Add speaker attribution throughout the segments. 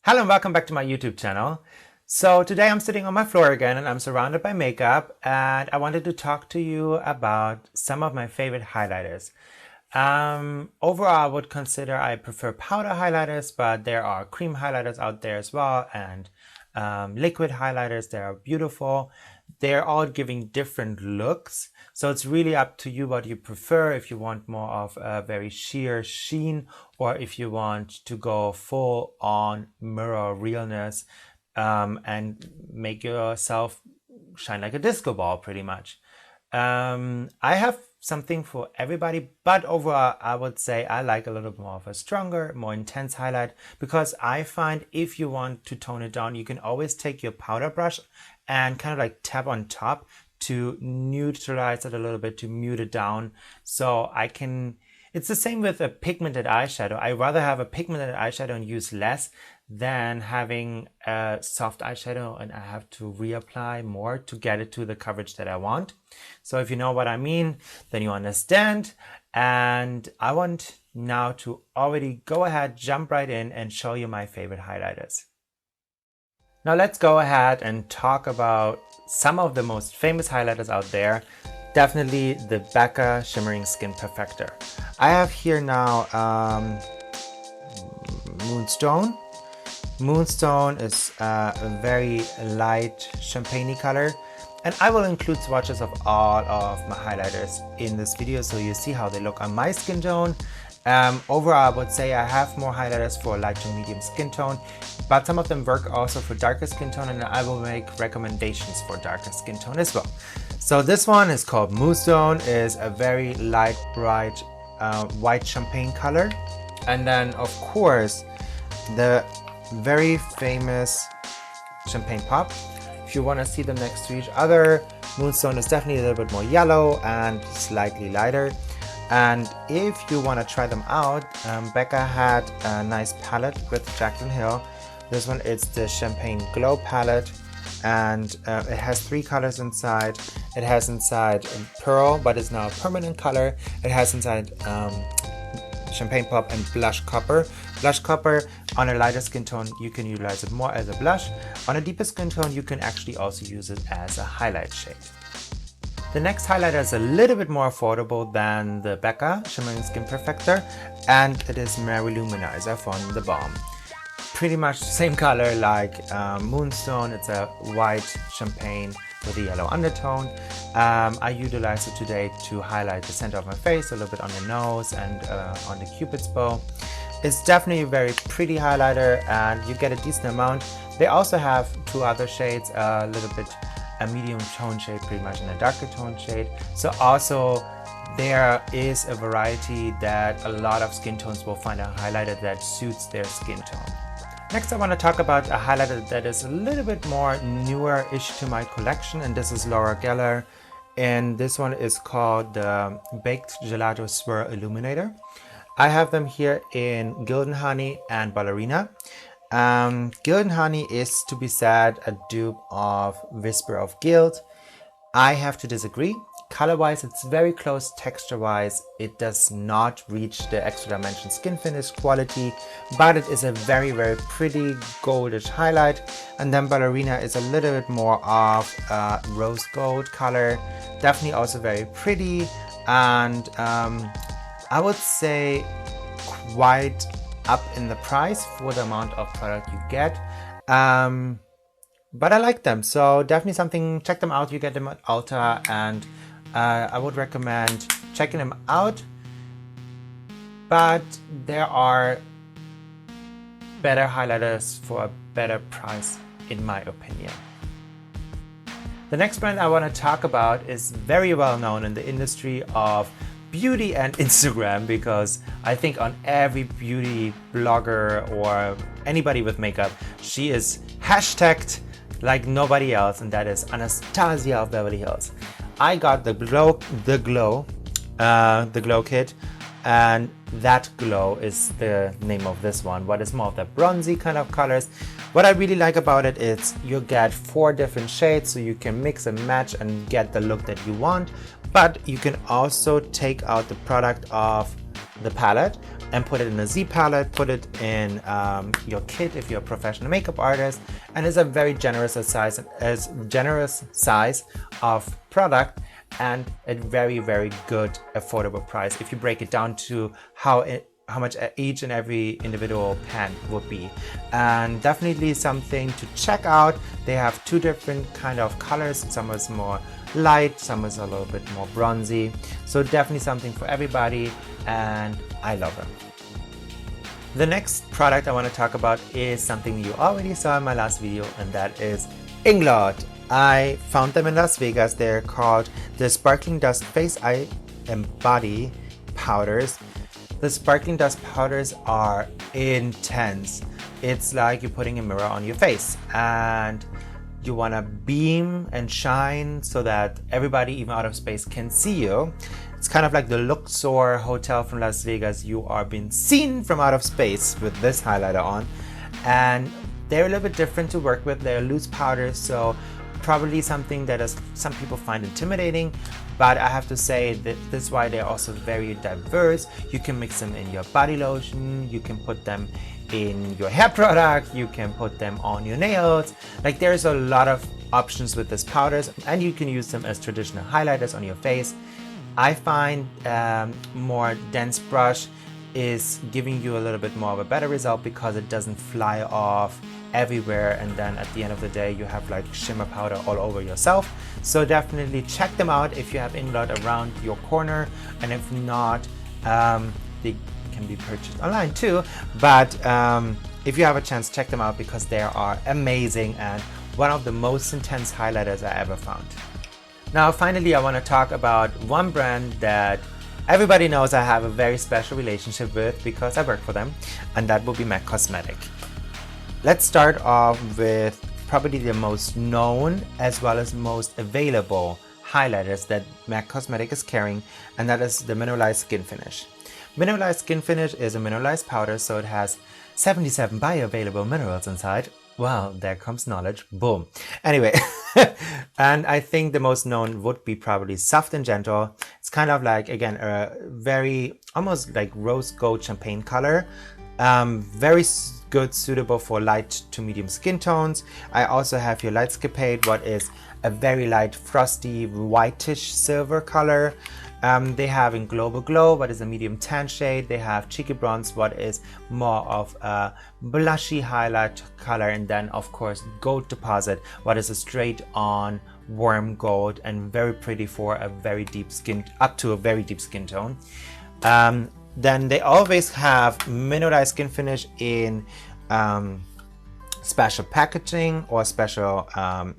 Speaker 1: Hello and welcome back to my YouTube channel. So today I'm sitting on my floor again and I'm surrounded by makeup, and I wanted to talk to you about some of my favorite highlighters. Overall, I would consider I prefer powder highlighters, but there are cream highlighters out there as well, and liquid highlighters. They are beautiful. They're all giving different looks. So it's really up to you what you prefer, if you want more of a very sheer sheen, or if you want to go full on mirror realness and make yourself shine like a disco ball pretty much. I have something for everybody, but overall I would say I like a little bit more of a stronger, more intense highlight, because I find if you want to tone it down, you can always take your powder brush and kind of like tap on top to neutralize it a little bit, to mute it down. So it's the same with a pigmented eyeshadow. I rather have a pigmented eyeshadow and use less than having a soft eyeshadow and I have to reapply more to get it to the coverage that I want. So if you know what I mean, then you understand. And I want now to already go ahead, jump right in and show you my favorite highlighters. Now let's go ahead and talk about some of the most famous highlighters out there. Definitely the Becca Shimmering Skin Perfector. I have here now Moonstone. Moonstone is a very light champagne color, and I will include swatches of all of my highlighters in this video so you see how they look on my skin tone. Overall, I would say I have more highlighters for light to medium skin tone, but some of them work also for darker skin tone, and I will make recommendations for darker skin tone as well. So this one is called Moonstone, is a very light, bright, white champagne color. And then of course, the very famous Champagne Pop. If you want to see them next to each other, Moonstone is definitely a little bit more yellow and slightly lighter. And if you want to try them out, Becca had a nice palette with Jaclyn Hill. This one is the Champagne Glow palette, and it has 3 colors inside. It has inside Pearl, but it's now a permanent color. It has inside Champagne Pop and Blush Copper. Blush Copper, on a lighter skin tone, you can utilize it more as a blush. On a deeper skin tone, you can actually also use it as a highlight shade. The next highlighter is a little bit more affordable than the Becca Shimmering Skin Perfector, and it is Manizer from the Balm. Pretty much the same color like Moonstone. It's a white champagne with a yellow undertone. I utilize it today to highlight the center of my face, a little bit on the nose and on the cupid's bow. It's definitely a very pretty highlighter and you get a decent amount. They also have 2 other shades, a little bit a medium tone shade pretty much, and a darker tone shade. So also there is a variety that a lot of skin tones will find a highlighter that suits their skin tone. Next I want to talk about a highlighter that is a little bit more newer-ish to my collection, and this is Laura Geller, and this one is called the Baked Gelato Swirl Illuminator. I have them here in Gilden Honey and Ballerina. Gilden Honey is, to be said, a dupe of Whisper of Guild. I have to disagree. Color-wise, it's very close. Texture-wise, it does not reach the Extra Dimension Skinfinish quality, but it is a very, very pretty goldish highlight. And then Ballerina is a little bit more of a rose gold color. Definitely also very pretty, and I would say quite up in the price for the amount of product you get. But I like them, so definitely something, check them out. You get them at Ulta, and I would recommend checking them out. But there are better highlighters for a better price, in my opinion. The next brand I want to talk about is very well known in the industry of beauty and Instagram, because I think on every beauty blogger or anybody with makeup, she is hashtagged like nobody else, and that is Anastasia of Beverly Hills. I got the glow kit, and that glow is the name of this one. What is more of the bronzy kind of colors. What I really like about it is you get 4 different shades, so you can mix and match and get the look that you want. But you can also take out the product of the palette, and put it in a Z palette, put it in your kit if you're a professional makeup artist, and it's a very generous size of product and a very, very good affordable price if you break it down to how much each and every individual pan would be. And definitely something to check out. They have two different kind of colors. Some is more light, some is a little bit more bronzy. So definitely something for everybody, and I love them. The next product I want to talk about is something you already saw in my last video, and that is Inglot. I found them in Las Vegas. They're called the Sparkling Dust Face, Eye and Body Powders. The Sparkling Dust Powders are intense. It's like you're putting a mirror on your face, and you want to beam and shine so that everybody, even out of space, can see you. It's kind of like the Luxor Hotel from Las Vegas. You are being seen from out of space with this highlighter on. And they're a little bit different to work with. They're loose powders, so probably something that some people find intimidating. But I have to say that this is why they're also very diverse. You can mix them in your body lotion, you can put them in your hair product, you can put them on your nails. Like, there's a lot of options with these powders, and you can use them as traditional highlighters on your face. I find more dense brush is giving you a little bit more of a better result because it doesn't fly off everywhere, and then at the end of the day you have like shimmer powder all over yourself. So definitely check them out if you have Inglot around your corner, and if not, they can be purchased online too. But if you have a chance, check them out because they are amazing and one of the most intense highlighters I ever found. Now finally, I want to talk about one brand that everybody knows I have a very special relationship with because I work for them, and that will be MAC Cosmetic. Let's start off with probably the most known as well as most available highlighters that MAC Cosmetic is carrying, and that is the Mineralize Skinfinish. Mineralize Skinfinish is a mineralized powder, so it has 77 bioavailable minerals inside. Well, there comes knowledge. Boom. Anyway, and I think the most known would be probably Soft and Gentle. It's kind of like, again, a very almost like rose gold champagne color. Very good, suitable for light to medium skin tones. I also have your Lightscapade, what is a very light, frosty, whitish silver color. They have in Global Glow, what is a medium tan shade. They have Cheeky Bronze, what is more of a blushy highlight color. And then, of course, Gold Deposit, what is a straight on warm gold and very pretty for a very deep skin, up to a very deep skin tone. Then they always have Mineralized Skinfinish in special packaging or special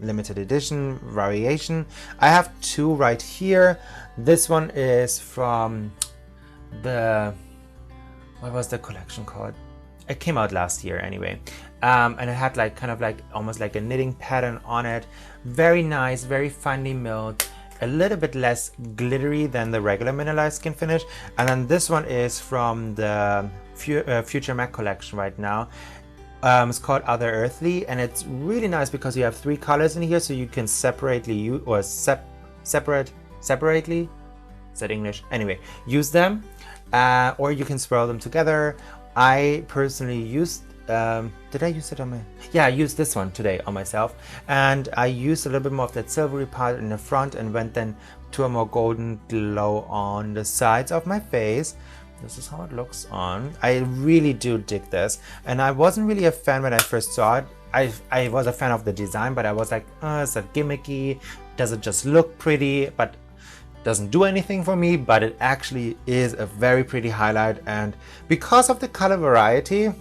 Speaker 1: limited edition variation. I have two right here. This one is from the, what was the collection called? It came out last year anyway. And it had like kind of like almost like a knitting pattern on it. Very nice, very finely milled, a little bit less glittery than the regular Mineralized Skinfinish. And then this one is from the Future MAC collection right now. It's called Other Earthly, and it's really nice because you have three colors in here, so you can separately use or separately, is that English? Anyway, use them, or you can swirl them together. I personally used, did I use it on my, yeah, I used this one today on myself, and I used a little bit more of that silvery part in the front and went then to a more golden glow on the sides of my face. This is how it looks on. I really do dig this, and I wasn't really a fan when I first saw it. I was a fan of the design, but I was like, is that gimmicky? Does it just look pretty, but doesn't do anything for me? But it actually is a very pretty highlight, and because of the color variety,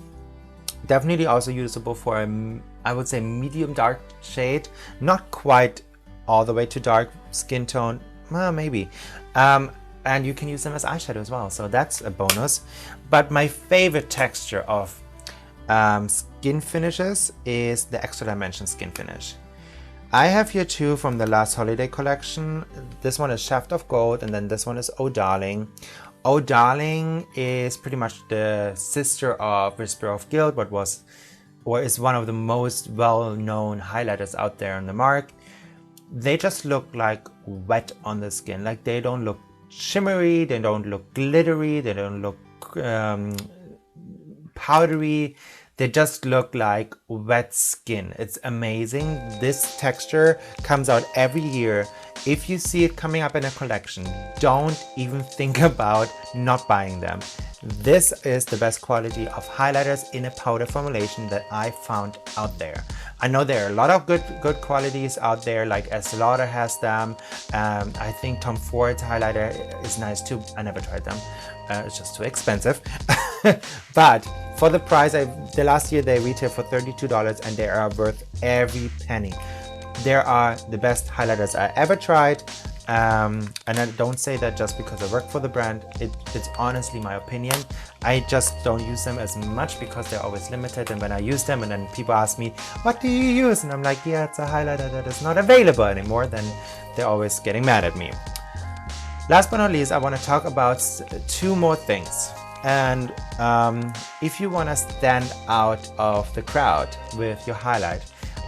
Speaker 1: definitely also usable for a, I would say, medium dark shade, not quite all the way to dark skin tone, well, maybe. And you can use them as eyeshadow as well, so that's a bonus. But my favorite texture of skin finishes is the Extra Dimension Skin Finish. I have here two from the last holiday collection. This one is Shaft of Gold, and then this one is Oh Darling. Oh Darling is pretty much the sister of Whisper of Guilt, what was, or is one of the most well-known highlighters out there on the market. They just look like wet on the skin, like they don't look shimmery, they don't look glittery, they don't look powdery. They just look like wet skin. It's amazing. This texture comes out every year. If you see it coming up in a collection, don't even think about not buying them. This is the best quality of highlighters in a powder formulation that I found out there. I know there are a lot of good qualities out there, like Estee Lauder has them. I think Tom Ford's highlighter is nice too. I never tried them. It's just too expensive. But for the price, the last year they retailed for $32 and they are worth every penny. They are the best highlighters I ever tried. And I don't say that just because I work for the brand. It's honestly my opinion. I just don't use them as much because they're always limited, and when I use them and then people ask me, what do you use? And I'm like, yeah, it's a highlighter that is not available anymore. Then they're always getting mad at me. Last but not least, I want to talk about two more things. And if you want to stand out of the crowd with your highlight,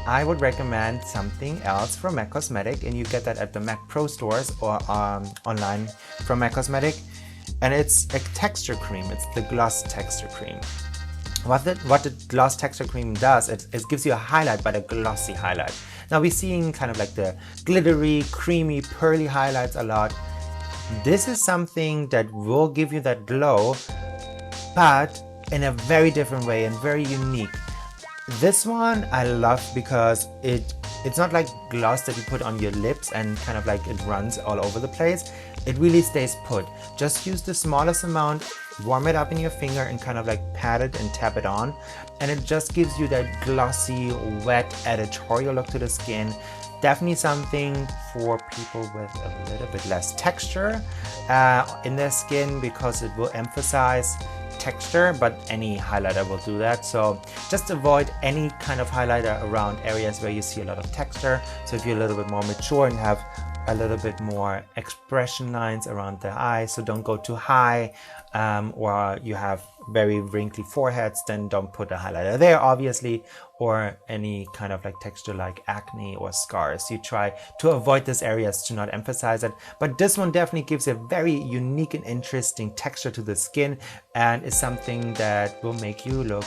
Speaker 1: I would recommend something else from MAC Cosmetic, and you get that at the MAC Pro stores or online from MAC Cosmetic. And it's a texture cream. It's the Gloss Texture Cream. What the Gloss Texture Cream does, it gives you a highlight, but a glossy highlight. Now we're seeing kind of like the glittery, creamy, pearly highlights a lot. This is something that will give you that glow, but in a very different way and very unique. This one I love because it's not like gloss that you put on your lips and kind of like it runs all over the place. It really stays put. Just use the smallest amount, warm it up in your finger and kind of like pat it and tap it on. And it just gives you that glossy, wet, editorial look to the skin. Definitely something for people with a little bit less texture in their skin, because it will emphasize texture, but any highlighter will do that. So just avoid any kind of highlighter around areas where you see a lot of texture. So if you're a little bit more mature and have a little bit more expression lines around the eyes, so don't go too high, or you have very wrinkly foreheads, then don't put a highlighter there, obviously, or any kind of like texture like acne or scars. You try to avoid these areas to not emphasize it, but this one definitely gives a very unique and interesting texture to the skin, and is something that will make you look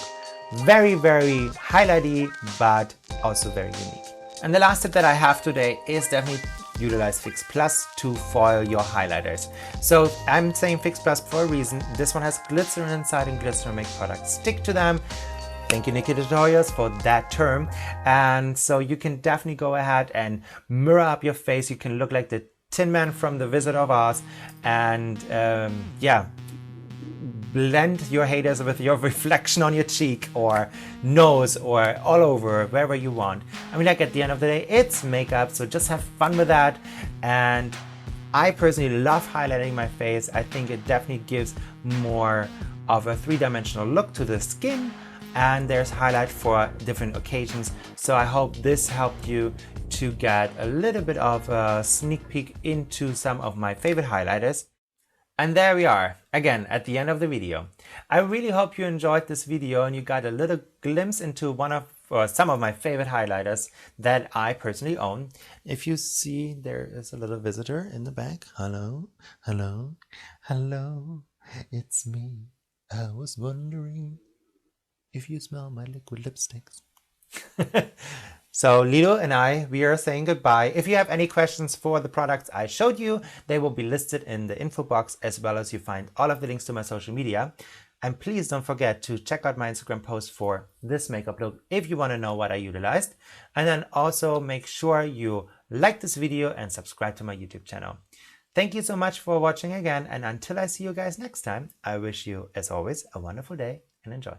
Speaker 1: very, very highlighty, but also very unique. And the last tip that I have today is definitely utilize Fix Plus to foil your highlighters. So I'm saying Fix Plus for a reason. This one has glycerin inside, and glycerin makes products stick to them. Thank you, Nikki Tutorials, for that term. And so you can definitely go ahead and mirror up your face. You can look like the Tin Man from The Wizard of Oz, and yeah, blend your haters with your reflection on your cheek or nose or all over, wherever you want. I mean, like, at the end of the day, it's makeup, so just have fun with that. And I personally love highlighting my face. I think it definitely gives more of a three-dimensional look to the skin, and there's highlight for different occasions. So I hope this helped you to get a little bit of a sneak peek into some of my favorite highlighters. And there we are, again, at the end of the video. I really hope you enjoyed this video and you got a little glimpse into some of my favorite highlighters that I personally own. If you see, there is a little visitor in the back. Hello, hello, hello, it's me. I was wondering if you smell my liquid lipsticks. So Lido and we are saying goodbye. If you have any questions for the products I showed you, they will be listed in the info box, as well as you find all of the links to my social media. And please don't forget to check out my Instagram post for this makeup look if you want to know what I utilized. And then also make sure you like this video and subscribe to my YouTube channel. Thank you so much for watching again. And until I see you guys next time, I wish you, as always, a wonderful day and enjoy.